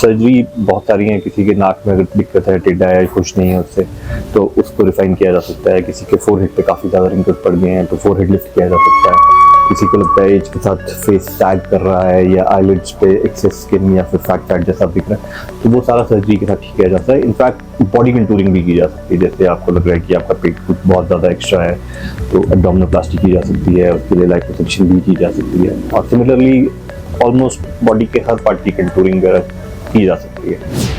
Surgery बहुत सारी हैं। किसी के नाक में अगर दिक्कत है, टेढ़ा है, खुश नहीं है उससे, तो उसको रिफाइन किया जा सकता है। किसी के फोरहेड पे काफ़ी ज़्यादा रिंकल्स पड़ गए हैं तो फोरहेड लिफ्ट किया जा सकता है। किसी को लगता है एज के साथ फेस सैग कर रहा है या आईलिड्स पे एक्सेस स्किन या फिर फैट जैसा दिख रहा है, तो वो सारा सर्जरी के साथ ठीक किया जाता है। इनफैक्ट बॉडी कंटूरिंग भी की जा सकती है। जैसे आपको लग रहा है कि आपका पेट कुछ बहुत ज़्यादा एक्स्ट्रा है तो एब्डोमिनोप्लास्टी की जा सकती है, उसके लिए लाइपोसक्शन भी की जा सकती है। और सिमिलरली ऑलमोस्ट बॉडी के हर पार्ट की कंटूरिंग की जा सकती है।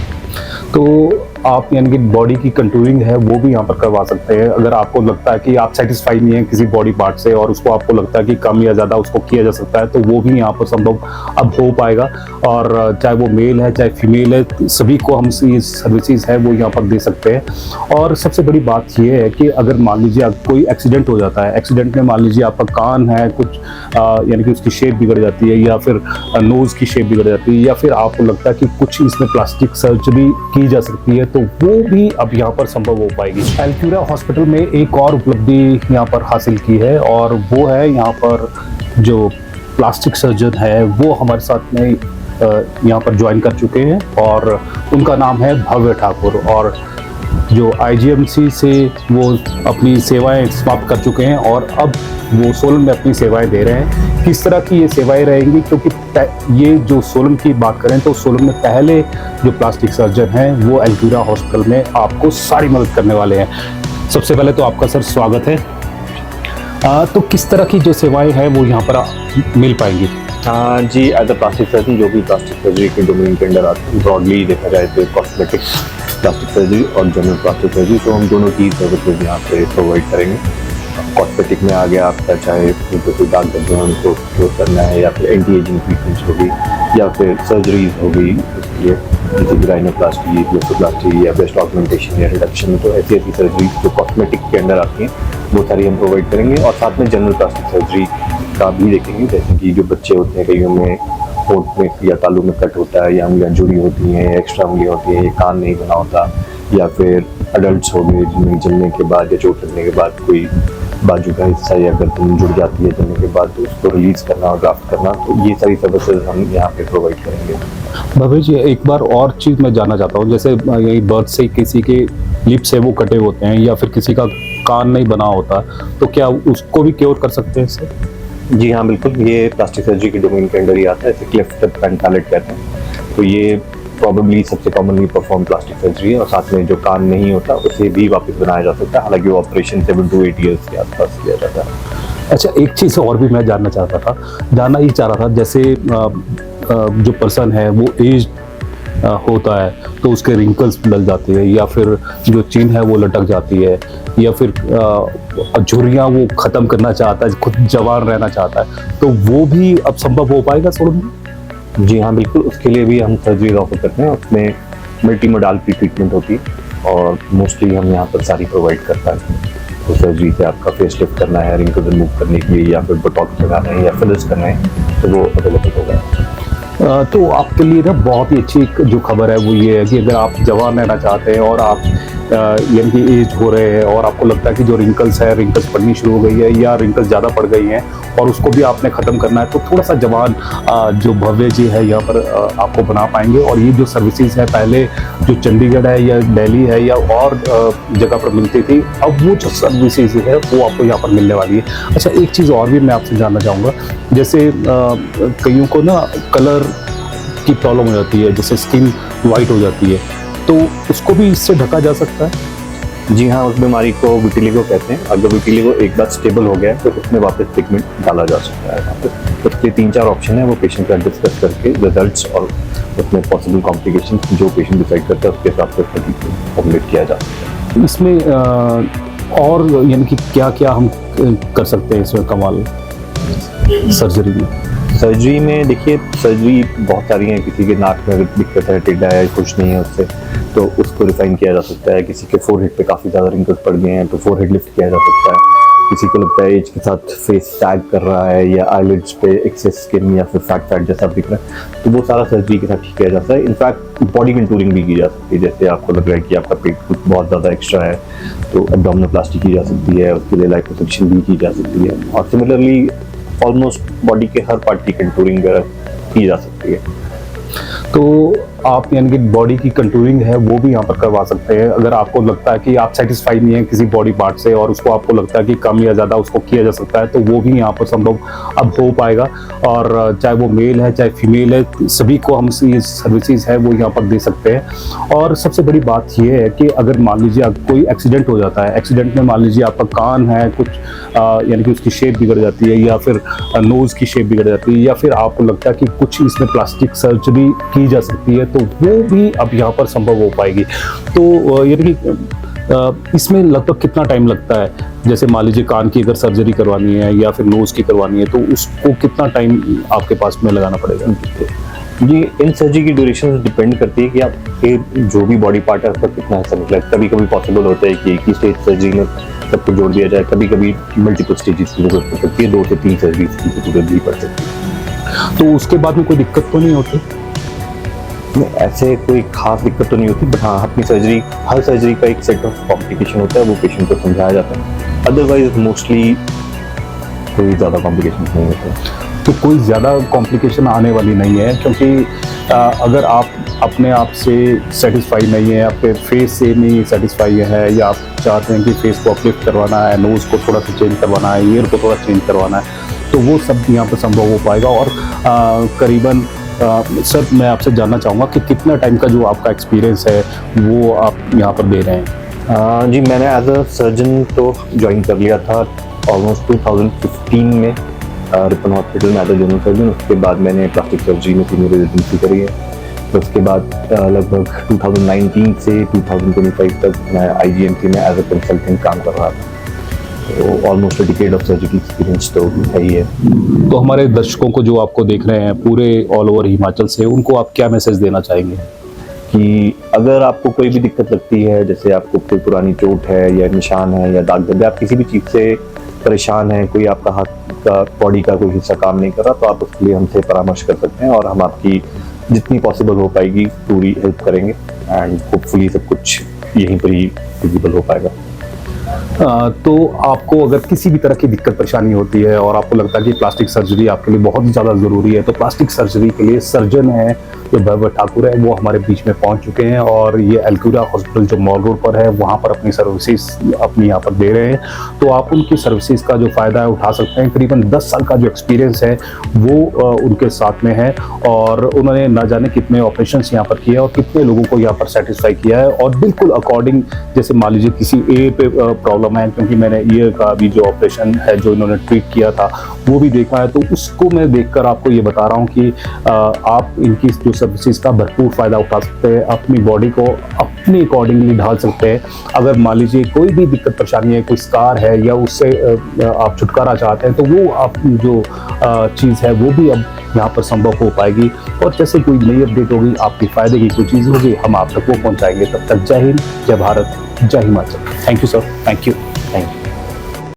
तो आप यानी कि बॉडी की कंटूरिंग है वो भी यहाँ पर करवा सकते हैं। अगर आपको लगता है कि आप सेटिस्फाई नहीं है किसी बॉडी पार्ट से और उसको आपको लगता है कि कम या ज़्यादा उसको किया जा सकता है, तो वो भी यहाँ पर संभव अब हो पाएगा। और चाहे वो मेल है चाहे फीमेल है, सभी को हम ये सर्विसेज है वो यहाँ पर दे सकते हैं। और सबसे बड़ी बात ये है कि अगर मान लीजिए कोई एक्सीडेंट हो जाता है, एक्सीडेंट में मान लीजिए आपका कान है कुछ यानी कि उसकी शेप बिगड़ जाती है या फिर नोज़ की शेप बिगड़ जाती है या फिर आपको लगता है कि कुछ इसमें प्लास्टिक सर्जरी की जा सकती है, तो वो भी अब यहाँ पर संभव हो पाएगी। एल्क्यूरा हॉस्पिटल में एक और उपलब्धि यहाँ पर हासिल की है और वो है यहाँ पर जो प्लास्टिक सर्जन है वो हमारे साथ में यहाँ पर ज्वाइन कर चुके हैं और उनका नाम है भव्य ठाकुर। और जो आईजीएमसी से वो अपनी सेवाएं समाप्त कर चुके हैं और अब वो सोलन में अपनी सेवाएं दे रहे हैं। किस तरह की ये सेवाएं रहेंगी, क्योंकि ये जो सोलन की बात करें तो सोलन में पहले जो प्लास्टिक सर्जन हैं वो एल्क्यूरा हॉस्पिटल में आपको सारी मदद करने वाले हैं। सबसे पहले तो आपका सर स्वागत है। तो किस तरह की जो सेवाएं हैं वो यहाँ पर मिल पाएंगी? हाँ जी, एज अ प्लास्टिक सर्जन जो भी प्लास्टिक सर्जरी के डोमेन के अंडर आते हैं, ब्रॉडली देखा जाए तो कॉस्मेटिक प्लास्टिक सर्जरी और जनरल प्लास्टिक सर्जरी, तो हम दोनों की सर्विसेज यहाँ पे प्रोवाइड करेंगे। कॉस्मेटिक में आ गया आपका, चाहे कोई दाग धब्बे हैं उनको क्योर करना है या फिर एंटी एजिंग ट्रीटमेंट्स होगी या फिर सर्जरीज होगी, इसलिए जैसे राइनोप्लास्टी, ब्लेफोप्लास्टी या ब्रेस्ट ऑगमेंटेशन या रिडक्शन, तो ऐसी ऐसी सर्जरीज जो कॉस्मेटिक के अंदर आती हैं वो सारी हम प्रोवाइड करेंगे। और साथ में जनरल प्लास्टिक सर्जरी का भी देखेंगे, जैसे कि जो बच्चे होते हैं कईयों में होंठ में या तालू में कट होता है या उंगलियां जुड़ी होती हैं, एक्स्ट्रा उंगलियां होती हैं, ये कान नहीं बना होता, या फिर अडल्ट हो गए जिनमें जलने के बाद या चोट लगने के बाद कोई बाजू का हिस्सा या गर्दन जुड़ जाती है जलने के बाद, तो उसको रिलीज करना और ग्राफ्ट करना, तो ये सारी सर्विसेज हम यहाँ पे प्रोवाइड करेंगे। भव्य जी, एक बार और चीज़ मैं जानना चाहता हूँ, जैसे यही बर्थ से किसी के लिप्स है वो कटे होते हैं या फिर किसी का कान नहीं बना होता, तो क्या उसको भी क्योर कर सकते हैं इससे? जी हाँ, बिल्कुल, ये प्लास्टिक सर्जरी के डोमेन के अंडर ही आता है, इसे क्लेफ्ट लिप एंड पैलेट कहते हैं। तो ये प्रॉबेबली सबसे कॉमनली परफॉर्म प्लास्टिक सर्जरी है और साथ में जो कान नहीं होता उसे भी वापस बनाया जा सकता है, हालांकि वो ऑपरेशन 7 to 8 ईयर्स के आसपास किया जाता है। अच्छा, एक चीज़ और भी मैं जानना चाह रहा था, जैसे जो पर्सन है वो एज होता है तो उसके रिंकल्स लग जाती है या फिर जो चिन है वो लटक जाती है या फिर झुर्रियाँ वो ख़त्म करना चाहता है, खुद जवान रहना चाहता है, तो वो भी अब संभव हो पाएगा सोलन में? जी हाँ, बिल्कुल, उसके लिए भी हम सर्जरी ऑफर करते हैं। उसमें मल्टी मोडालिटी ट्रीटमेंट होती है और मोस्टली हम यहाँ पर सारी प्रोवाइड करता है। तो सर्जरी से आपका फेस लिफ्ट करना है, रिंकल रिमूव करने के लिए या फिर बोटॉक्स लगाना है या फिलर्स करना है, तो वो अवेलेबल होगा। तो आपके लिए ना बहुत ही अच्छी जो खबर है वो ये है कि अगर आप जवान रहना चाहते हैं और आप यानी कि एज हो रहे हैं और आपको लगता है कि जो रिंकल्स पड़नी शुरू हो गई है या रिंकल्स ज़्यादा पड़ गई हैं और उसको भी आपने ख़त्म करना है, तो थोड़ा सा जवान जो भव्य जी है यहाँ पर आपको बना पाएंगे। और ये जो सर्विसेज है पहले जो चंडीगढ़ है या दिल्ली है या और जगह पर मिलती थी, अब वो जो सर्विसेज है वो आपको यहाँ पर मिलने वाली है। अच्छा, एक चीज़ और भी मैं आपसे जानना चाहूँगा, जैसे कईयों को ना कलर की प्रॉब्लम हो जाती है, जैसे स्किन वाइट हो जाती है, तो उसको भी इससे ढका जा सकता है? जी हाँ, उस बीमारी को विटिलिगो कहते हैं। अगर विटिलिगो एक बार स्टेबल हो गया है तो उसमें वापस पिगमेंट डाला जा सकता है। तो उसके 3-4 ऑप्शन है, वो पेशेंट का डिस्कस करके रिजल्ट्स और उसमें पॉसिबल कॉम्प्लिकेशन जो पेशेंट डिसाइड करता है उसके हिसाब से फॉर्मुलेट किया जा सकता है। इसमें और यानी कि क्या क्या हम कर सकते हैं इसमें कमाल सर्जरी में? सर्जरी में देखिए, सर्जरी बहुत सारी हैं। किसी के नाक में अगर दिक्कत है, टेढ़ा है, खुश नहीं है उससे, तो उसको रिफाइन किया जा सकता है। किसी के फोरहेड पे काफ़ी ज़्यादा रिंकल्स पड़ गए हैं तो फोरहेड लिफ्ट किया जा सकता है। किसी को लगता है एज के साथ फेस सैग कर रहा है या आईलिड्स पे एक्सेस स्किन या फिर फैट जैसा दिख रहा है, तो वो सारा सर्जरी के साथ ठीक किया जाता है। इनफैक्ट बॉडी कंटूरिंग भी की जा सकती है। जैसे आपको लग रहा है कि आपका पेट कुछ बहुत ज़्यादा एक्स्ट्रा है तो एब्डोमिनोप्लास्टी की जा सकती है, उसके लिए लाइपोसक्शन भी की जा सकती है। और सिमिलरली ऑलमोस्ट बॉडी के हर पार्ट की कंटूरिंग की जा सकती है। तो आप यानी कि बॉडी की कंटूरिंग है वो भी यहाँ पर करवा सकते हैं। अगर आपको लगता है कि आप सेटिस्फाइड नहीं है किसी बॉडी पार्ट से और उसको आपको लगता है कि कम या ज़्यादा उसको किया जा सकता है, तो वो भी यहाँ पर संभव अब हो पाएगा। और चाहे वो मेल है चाहे फीमेल है, सभी को हम ये सर्विसेज है वो यहाँ पर दे सकते हैं। और सबसे बड़ी बात ये है कि अगर मान लीजिए कोई एक्सीडेंट हो जाता है, एक्सीडेंट में मान लीजिए आपका कान है कुछ यानी कि उसकी शेप बिगड़ जाती है, या फिर नोज़ की शेप बिगड़ जाती है, या फिर आपको लगता है कि कुछ इसमें प्लास्टिक सर्जरी की जा सकती है, तो वो भी अब यहाँ पर संभव हो पाएगी। तो यानी कि इसमें लगभग कितना टाइम लगता है? जैसे मान लीजिए कान की अगर सर्जरी करवानी है या फिर नोज़ की करवानी है, तो उसको कितना टाइम आपके पास में लगाना पड़ेगा? ये इन सर्जरी की ड्यूरेशन डिपेंड करती है कि आपके जो भी बॉडी पार्ट है उसका कितना हिस्सा निकला है। कभी कभी पॉसिबल होता है कि एक ही स्टेज सर्जरी में सबको जोड़ दिया जाए, कभी कभी मल्टीपल स्टेजेस की जरूरत पड़ सकती है, 2 से 3 सर्जरी की जरूरत भी पड़ सकती है। तो उसके बाद में कोई दिक्कत तो नहीं होती? ऐसे कोई खास दिक्कत तो नहीं होती, बट हाँ अपनी सर्जरी, हर सर्जरी का एक सेट ऑफ कॉम्प्लिकेशन होता है, वो पेशेंट को समझाया जाता है। अदरवाइज मोस्टली कोई ज़्यादा कॉम्प्लिकेशन नहीं होते। तो कोई ज़्यादा कॉम्प्लिकेशन आने वाली नहीं है, क्योंकि अगर आप अपने आप से सेटिस्फाई नहीं है, आपके फेस से नहीं सेटिस्फाई है, या आप चाहते हैं कि फेस को अपलिफ्ट करवाना है, नोज़ को थोड़ा सा चेंज करवाना है, ईयर को थोड़ा चेंज करवाना है, तो वो सब यहाँ पर संभव हो पाएगा। और करीबन सर मैं आपसे जानना चाहूँगा कि कितना टाइम का जो आपका एक्सपीरियंस है वो आप यहाँ पर दे रहे हैं? जी मैंने एज अ सर्जन तो ज्वाइन कर लिया था ऑलमोस्ट 2015 में रिपन हॉस्पिटल में एज अ जनरल सर्जन। उसके बाद मैंने प्लास्टिक सर्जरी में सीनियर रेजिडेंसी करी है। तो उसके बाद लगभग 2019 से 2025 तक मैं IGMC में एज अ कंसल्टेंट काम कर रहा था। तो almost decade of surgery experience तो है ही है। तो हमारे दर्शकों को जो आपको देख रहे हैं पूरे ऑल ओवर हिमाचल से, उनको आप क्या मैसेज देना चाहेंगे? कि अगर आपको कोई भी दिक्कत लगती है, जैसे आपको कोई पुरानी चोट है या निशान है या दाग धब्बे, आप किसी भी चीज़ से परेशान हैं, कोई आपका हाथ का बॉडी का कोई हिस्सा काम नहीं कर रहा, तो आप उसके लिए हमसे परामर्श कर सकते हैं और हम आपकी जितनी पॉसिबल हो पाएगी पूरी हेल्प करेंगे। एंड होपफुली सब कुछ यहीं पर ही विजिबल हो पाएगा। तो आपको अगर किसी भी तरह की दिक्कत परेशानी होती है और आपको लगता है कि प्लास्टिक सर्जरी आपके लिए बहुत ही ज़्यादा ज़रूरी है, तो प्लास्टिक सर्जरी के लिए सर्जन है जो भैरव ठाकुर है वो हमारे बीच में पहुंच चुके हैं, और ये एल्क्यूरा हॉस्पिटल जो मॉल रोड पर है वहाँ पर अपनी सर्विसेज अपनी यहाँ पर दे रहे हैं। तो आप उनकी सर्विसेज का जो फ़ायदा है उठा सकते हैं। करीबन 10 साल का जो एक्सपीरियंस है वो उनके साथ में है, और उन्होंने ना जाने कितने ऑपरेशन यहाँ पर किए और कितने लोगों को यहाँ पर सेटिस्फाई किया है, और बिल्कुल अकॉर्डिंग, जैसे मान लीजिए किसी ए पे प्रॉब्लम है, क्योंकि मैंने ईयर का भी जो ऑपरेशन है जो इन्होंने ट्रीट किया था वो भी देखा है, तो उसको मैं देखकर आपको ये बता रहा हूँ कि आप इनकी जो सर्विसेज का भरपूर फ़ायदा उठा सकते हैं, अपनी बॉडी को अपनी अकॉर्डिंगली ढाल सकते हैं। अगर मान लीजिए कोई भी दिक्कत परेशानी है, कोई स्कार है या उससे आप छुटकारा चाहते हैं, तो वो आप जो चीज़ है वो भी अब यहाँ पर संभव हो पाएगी। और जैसे कोई नई अपडेट होगी, आपके फ़ायदे की कोई चीज़ होगी, हम आप तक वो पहुँचाएंगे। तब तक जय हिंद, जय भारत, जय Himachal. Thank you sir, thank you.